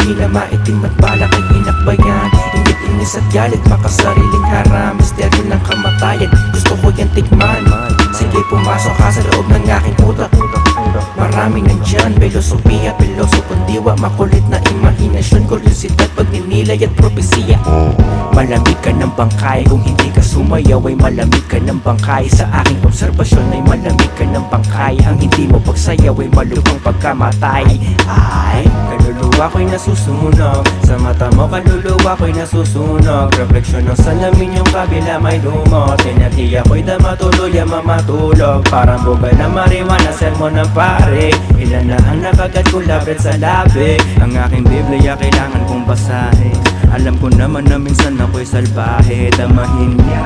Tila maitim at balak ay inakbayan. Ingit, inis at galit, makasariling haram. Misteryo ng kamatayan, gusto ko yan tikman. Sige pumasok ka sa loob ng aking utak. Maraming nandyan, filosofiya, pilosopong diwa, makulit na imahinasyon, kuryosidad, pagninilay at propesiya. Malamig ka ng bangkay, kung hindi ka sumayaw ay malamig ka ng bangkay. Sa aking obserbasyon ay malamig ka ng bangkay. Ang hindi mo pagsayaw ay malubhang pagkamatay. Ay, kaluluwa ko'y nasusunog, sa mata mo kaluluwa ko'y nasusunog. Refleksyon ng salamin yung kabila may lumot, tinatiya ko'y damatuloy ang mamatulog. Parang bugal na mariwana, sermon ng pare. Ilan na ang nakagat ko labret sa labi. Ang aking Biblia kailangan kong basahin. Alam ko naman na minsan ako'y salbahe. Damahin niya